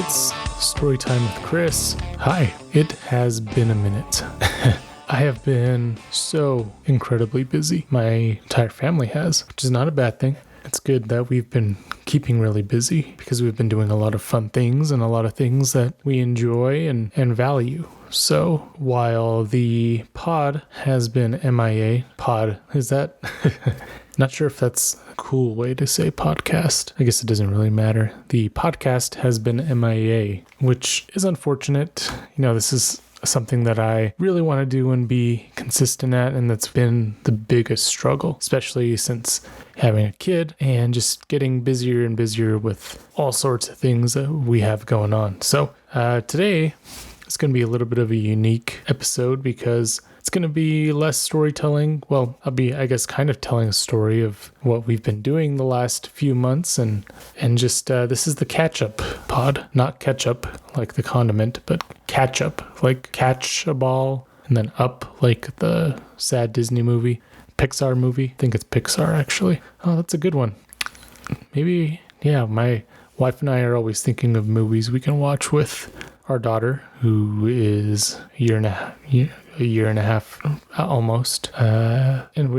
It's story time with Chris. Hi, it has been a minute. I have been so incredibly busy. My entire family has, which is not a bad thing. It's good that we've been keeping really busy because we've been doing a lot of fun things and a lot of things that we enjoy and value. So while the pod has been MIA, is that? Not sure if that's a cool way to say podcast. I guess it doesn't really matter. The podcast has been MIA, which is unfortunate. This is something that I really want to do and be consistent at, and that's been the biggest struggle, especially since having a kid and just getting busier and busier with all sorts of things that we have going on. So today it's going to be a little bit of a unique episode because it's going to be less storytelling. Well, I'll be, kind of telling a story of what we've been doing the last few months and just, this is the catch-up pod, not ketchup like the condiment, but catch-up, like catch a ball and then up like the sad Disney movie, Pixar movie. I think it's Pixar, actually. Oh, that's a good one. Maybe, my wife and I are always thinking of movies we can watch with our daughter, who is a year and a half almost, and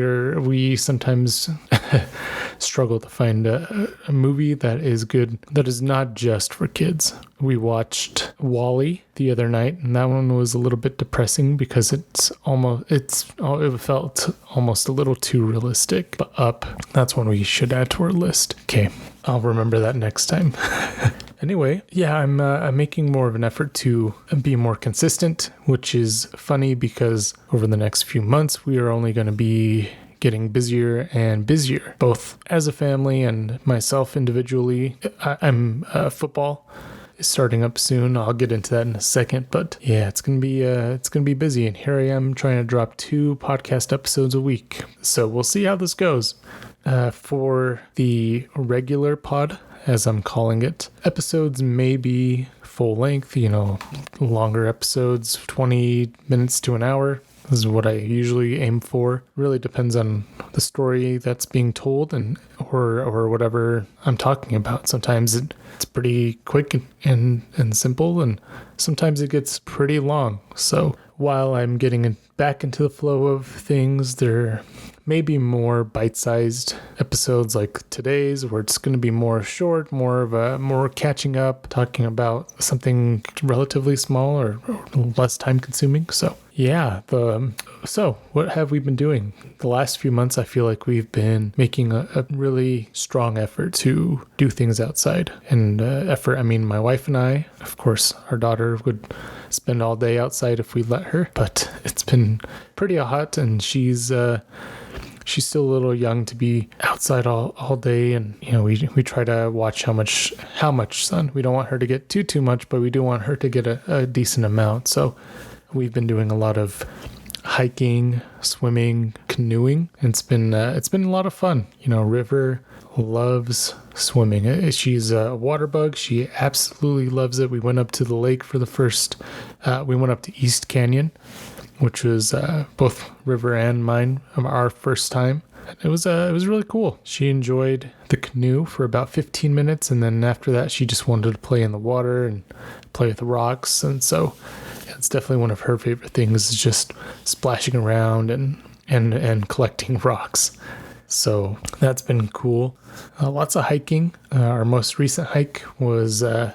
we sometimes struggle to find a movie that is good, that is not just for kids. We watched WALL-E the other night, and that one was a little bit depressing because it felt almost a little too realistic. But Up, that's one we should add to our list. Okay, I'll remember that next time. Anyway, I'm making more of an effort to be more consistent, which is funny because over the next few months, we are only going to be getting busier and busier, both as a family and myself individually. I'm football is starting up soon. I'll get into that in a second, but it's gonna be busy. And here I am trying to drop 2 podcast episodes a week. So we'll see how this goes. For the regular pod, as I'm calling it, episodes may be full length, longer episodes, 20 minutes to an hour. This is what I usually aim for. Really depends on the story that's being told or whatever I'm talking about. Sometimes it's pretty quick and simple, and sometimes it gets pretty long. So while I'm getting back into the flow of things, there may be more bite-sized episodes like today's, where it's going to be more short, more catching up, talking about something relatively small or less time-consuming. So so what have we been doing? The last few months, I feel like we've been making a really strong effort to do things outside. And my wife and I, of course, our daughter would spend all day outside if we let her, but it's been pretty hot, and she's still a little young to be outside all day, and we try to watch how much sun. We don't want her to get too much, but we do want her to get a decent amount. So we've been doing a lot of hiking, swimming, canoeing, and it's been a lot of fun. River loves swimming. She's a water bug. She absolutely loves it. We went up to the lake for we went up to East Canyon, which was both River and our first time. It was really cool. She enjoyed the canoe for about 15 minutes, and then after that, she just wanted to play in the water and play with the rocks. And so it's definitely one of her favorite things, is just splashing around and collecting rocks. So that's been cool. Lots of hiking. Our most recent hike was the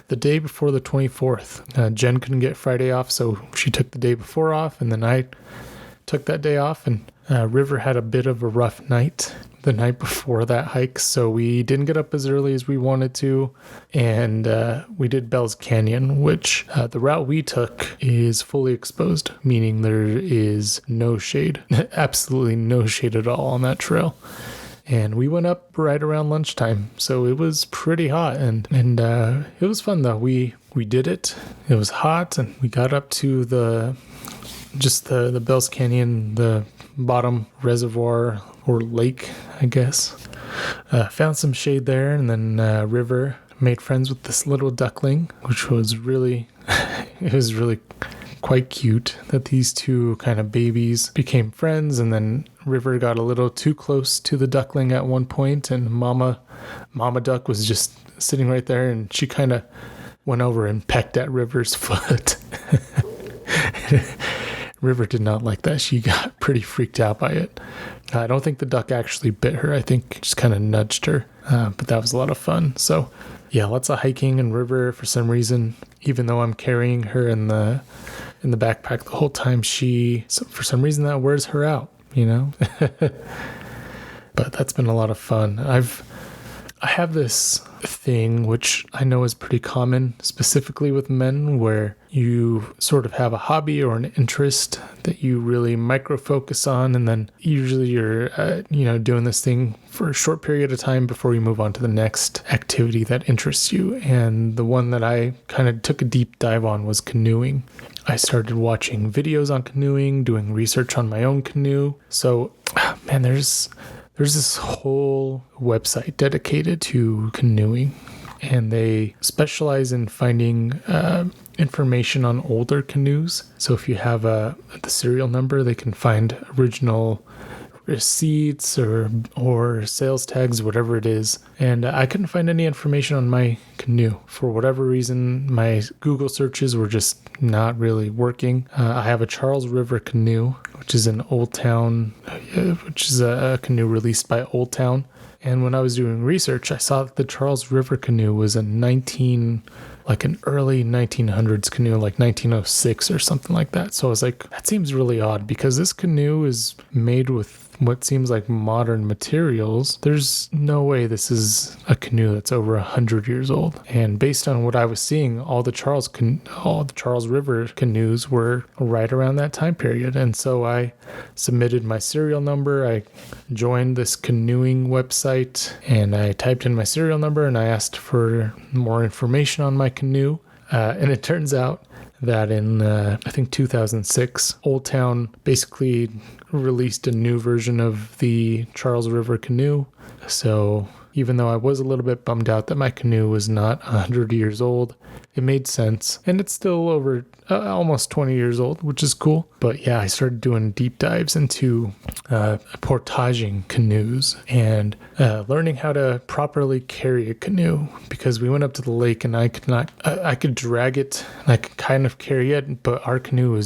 day before the 24th. Jen couldn't get Friday off, so she took the day before off, and then I took that day off. And River had a bit of a rough night the night before that hike, so we didn't get up as early as we wanted to, and we did Bell's Canyon, which the route we took is fully exposed, meaning there is no shade, absolutely no shade at all on that trail. And we went up right around lunchtime, so it was pretty hot, and it was fun though. We did it. It was hot, and we got up to the Bell's Canyon, the bottom reservoir or lake, I guess. Found some shade there, and then River made friends with this little duckling, which was really quite cute that these two kind of babies became friends. And then River got a little too close to the duckling at one point, and Mama Duck was just sitting right there, and she kind of went over and pecked at River's foot. River did not like that. She got pretty freaked out by it. I don't think the duck actually bit her. I think it just kind of nudged her. But that was a lot of fun. So yeah, lots of hiking. And River, for some reason, even though I'm carrying her in the backpack the whole time, for some reason that wears her out, you know? But that's been a lot of fun. I have this thing, which I know is pretty common, specifically with men, where you sort of have a hobby or an interest that you really micro-focus on, and then usually you're, doing this thing for a short period of time before you move on to the next activity that interests you. And the one that I kind of took a deep dive on was canoeing. I started watching videos on canoeing, doing research on my own canoe. So, man, there's this whole website dedicated to canoeing, and they specialize in finding information on older canoes. So if you have the serial number, they can find original receipts or sales tags, whatever it is. And I couldn't find any information on my canoe. For whatever reason, my Google searches were just not really working. I have a Charles River canoe, which is an Old Town, which is a canoe released by Old Town. And when I was doing research, I saw that the Charles River canoe was an early 1900s canoe, like 1906 or something like that. So I was like, that seems really odd, because this canoe is made with what seems like modern materials. There's no way this is a canoe that's over 100 years old. And based on what I was seeing, all the Charles River canoes were right around that time period. And so I submitted my serial number. I joined this canoeing website, and I typed in my serial number, and I asked for more information on my canoe. And it turns out that in, I think 2006, Old Town basically released a new version of the Charles River canoe. So even though I was a little bit bummed out that my canoe was not 100 years old, it made sense. And it's still over almost 20 years old, which is cool. But yeah, I started doing deep dives into portaging canoes and learning how to properly carry a canoe, because we went up to the lake and I could drag it and I could kind of carry it, but our canoe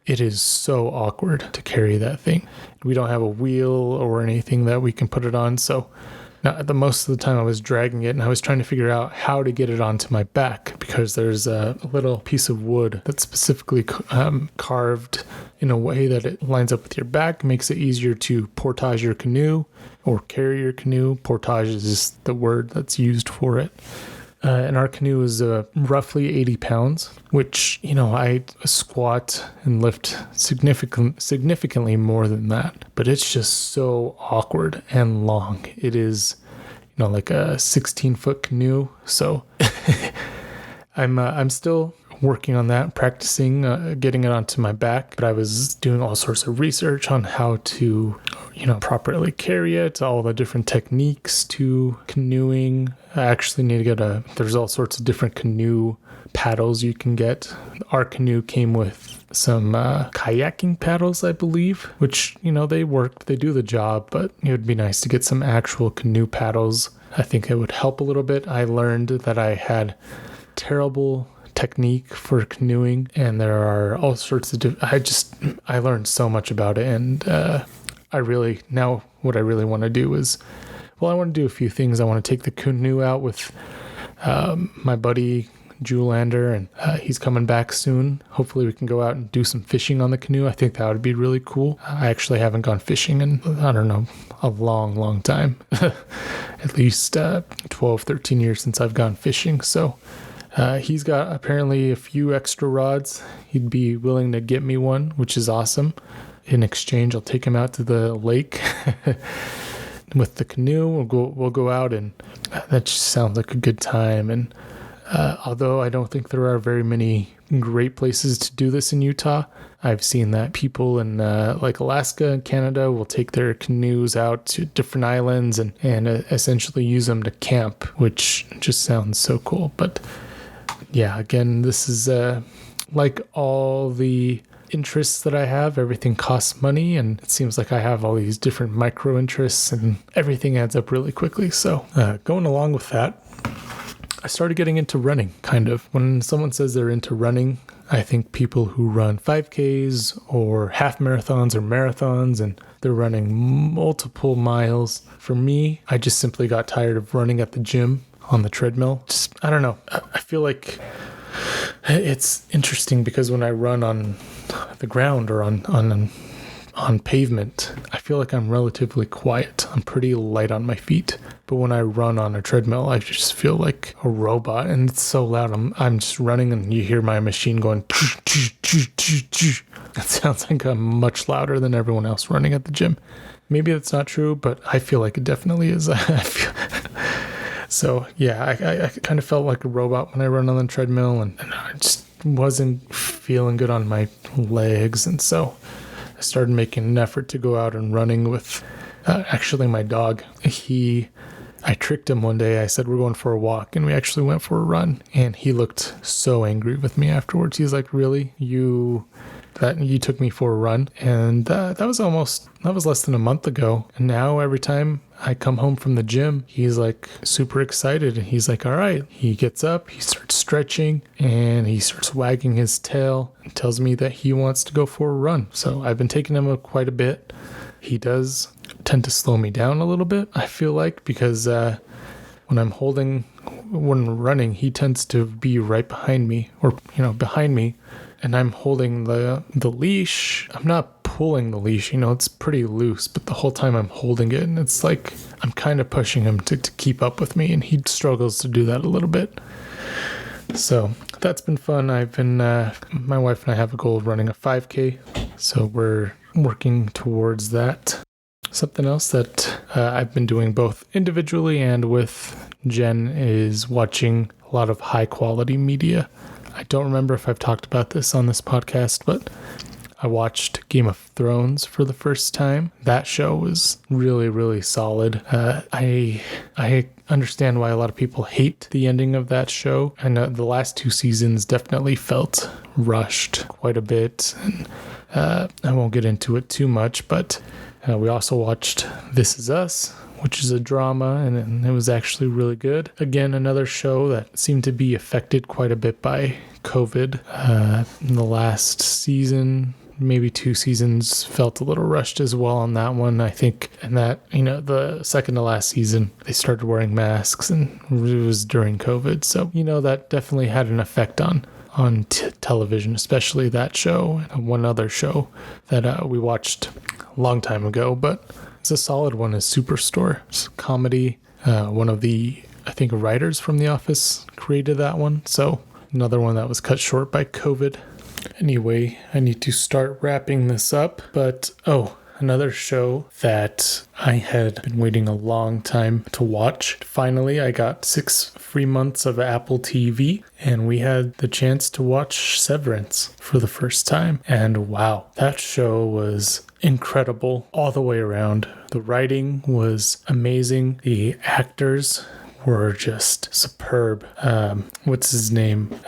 it is so awkward to carry that thing. We don't have a wheel or anything that we can put it on. So the most of the time I was dragging it, and I was trying to figure out how to get it onto my back, because there's a little piece of wood that's specifically carved in a way that it lines up with your back, makes it easier to portage your canoe or carry your canoe. Portage is the word that's used for it. And our canoe is roughly 80 pounds, which, I squat and lift significantly more than that. But it's just so awkward and long. It is, like a 16-foot canoe. So I'm still working on that, practicing getting it onto my back. But I was doing all sorts of research on how to, properly carry it, all the different techniques to canoeing. I actually need to there's all sorts of different canoe paddles you can get. Our canoe came with some kayaking paddles, I believe, which, they work, they do the job, but it would be nice to get some actual canoe paddles. I think it would help a little bit. I learned that I had terrible technique for canoeing, and there are all sorts of I learned so much about it, and what I really want to do is, I want to do a few things. I want to take the canoe out with my buddy Julander, and he's coming back soon. Hopefully we can go out and do some fishing on the canoe. I think that would be really cool. I actually haven't gone fishing in, I don't know, a long time. At least 12, 13 years since I've gone fishing. So he's got apparently a few extra rods. He'd be willing to get me one, which is awesome. In exchange, I'll take him out to the lake with the canoe. We'll go out, and that just sounds like a good time. And although I don't think there are very many great places to do this in Utah, I've seen that people in like Alaska and Canada will take their canoes out to different islands and essentially use them to camp, which just sounds so cool. But yeah, again, this is like all the interests that I have. Everything costs money, and it seems like I have all these different micro interests, and everything adds up really quickly. So going along with that, I started getting into running, kind of. When someone says they're into running, I think people who run 5Ks or half marathons or marathons, and they're running multiple miles. For me, I just simply got tired of running at the gym on the treadmill. I don't know. I feel like it's interesting because when I run on the ground or on pavement, I feel like I'm relatively quiet. I'm pretty light on my feet. But when I run on a treadmill, I just feel like a robot, and it's so loud. I'm just running, and you hear my machine going. It sounds like I'm much louder than everyone else running at the gym. Maybe that's not true, but I feel like it definitely is. So yeah, I kind of felt like a robot when I run on the treadmill, and I just wasn't feeling good on my legs, and so I started making an effort to go out and running with actually my dog. I tricked him one day. I said, we're going for a walk, and we actually went for a run, and he looked so angry with me afterwards. He's like, really? You took me for a run? And that was less than a month ago. And now every time I come home from the gym, he's like super excited, and he's like, all right. He gets up, he starts stretching, and he starts wagging his tail and tells me that he wants to go for a run. So I've been taking him quite a bit. He does tend to slow me down a little bit, I feel like, because when running, he tends to be right behind me, or behind me, and I'm holding the leash. I'm not pulling the leash, it's pretty loose, but the whole time I'm holding it, and it's like I'm kind of pushing him to keep up with me, and he struggles to do that a little bit. So that's been fun. My wife and I have a goal of running a 5K, so we're working towards that. Something else that I've been doing both individually and with Jen is watching a lot of high quality media. I don't remember if I've talked about this on this podcast, but I watched Game of Thrones for the first time. That show was really, really solid. I understand why a lot of people hate the ending of that show. I know the last 2 seasons definitely felt rushed quite a bit, and I won't get into it too much, but we also watched This Is Us, which is a drama, and it was actually really good. Again, another show that seemed to be affected quite a bit by COVID. In the last season, maybe 2 seasons, felt a little rushed as well on that one, I think. And that, the second to last season, they started wearing masks, and it was during COVID. So, that definitely had an effect on television, especially that show and one other show that we watched a long time ago, but it's a solid one, is Superstore. It's a comedy. One of the, I think, writers from The Office created that one, so another one that was cut short by COVID. Anyway, I need to start wrapping this up, but another show that I had been waiting a long time to watch. Finally, I got 6 free months of Apple TV, and we had the chance to watch Severance for the first time. And wow, that show was incredible all the way around. The writing was amazing. The actors were just superb. What's his name?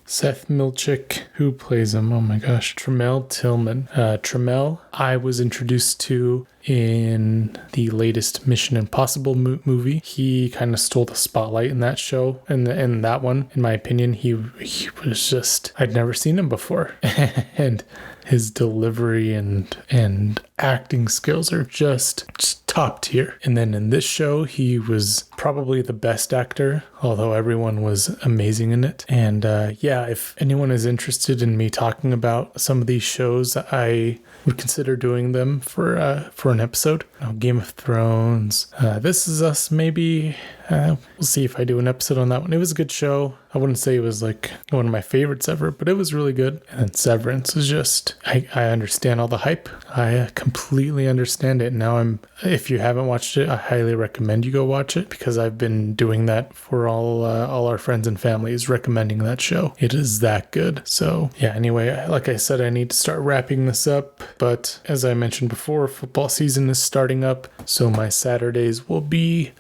Seth Milchick. Who plays him? Oh my gosh. Tramell Tillman. Tramell, I was introduced to in the latest Mission Impossible movie. He kind of stole the spotlight in that show. And in that one, in my opinion, he was just, I'd never seen him before. And his delivery and acting skills are just top tier. And then in this show, he was probably the best actor, although everyone was amazing in it. And if anyone is interested in me talking about some of these shows, I would consider doing them for an episode. Game of Thrones, This Is Us, maybe. We'll see if I do an episode on that one. It was a good show. I wouldn't say it was like one of my favorites ever, but it was really good. And then Severance is just, I understand all the hype. I completely understand it. Now if you haven't watched it, I highly recommend you go watch it, because I've been doing that for all our friends and families, recommending that show. It is that good. So yeah, anyway, like I said, I need to start wrapping this up. But as I mentioned before, football season is starting up. So my Saturdays will be,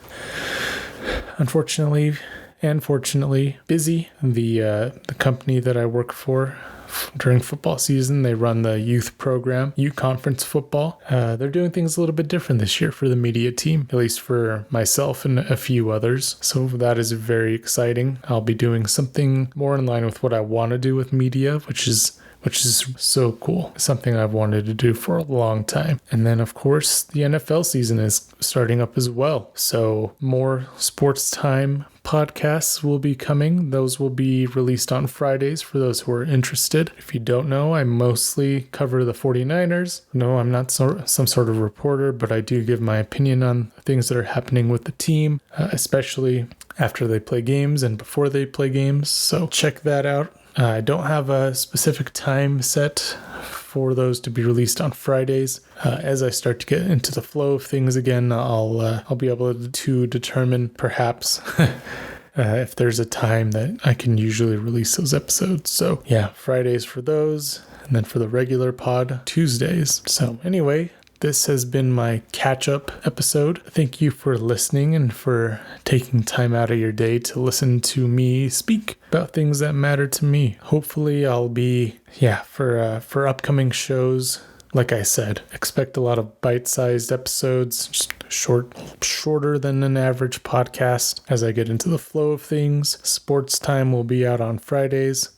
unfortunately, and fortunately busy. The company that I work for during football season, they run the youth program, youth conference football. They're doing things a little bit different this year for the media team, at least for myself and a few others. So that is very exciting. I'll be doing something more in line with what I want to do with media, which is so cool. Something I've wanted to do for a long time. And then, of course, the NFL season is starting up as well. So more sports time podcasts will be coming. Those will be released on Fridays for those who are interested. If you don't know, I mostly cover the 49ers. No, I'm not some sort of reporter, but I do give my opinion on things that are happening with the team, especially after they play games and before they play games. So check that out. I don't have a specific time set for those to be released on Fridays. As I start to get into the flow of things again, I'll be able to determine perhaps if there's a time that I can usually release those episodes. So yeah, Fridays for those, and then for the regular pod, Tuesdays. So anyway, this has been my catch-up episode. Thank you for listening and for taking time out of your day to listen to me speak about things that matter to me. Hopefully I'll be, for upcoming shows, like I said, expect a lot of bite-sized episodes, just shorter than an average podcast as I get into the flow of things. Sports time will be out on Fridays.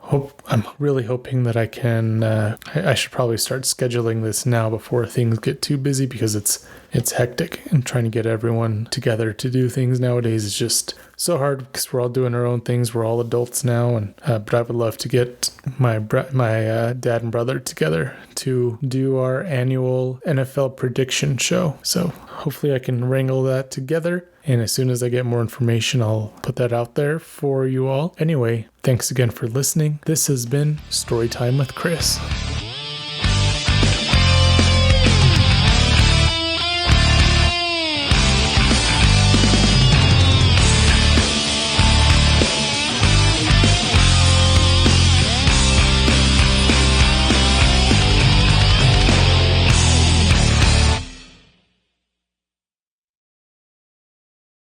I'm really hoping that I can, I should probably start scheduling this now before things get too busy, because it's hectic, and trying to get everyone together to do things nowadays is just so hard because we're all doing our own things. We're all adults now, and but I would love to get my dad and brother together to do our annual NFL prediction show. So hopefully I can wrangle that together. And as soon as I get more information, I'll put that out there for you all. Anyway, thanks again for listening. This has been Storytime with Chris.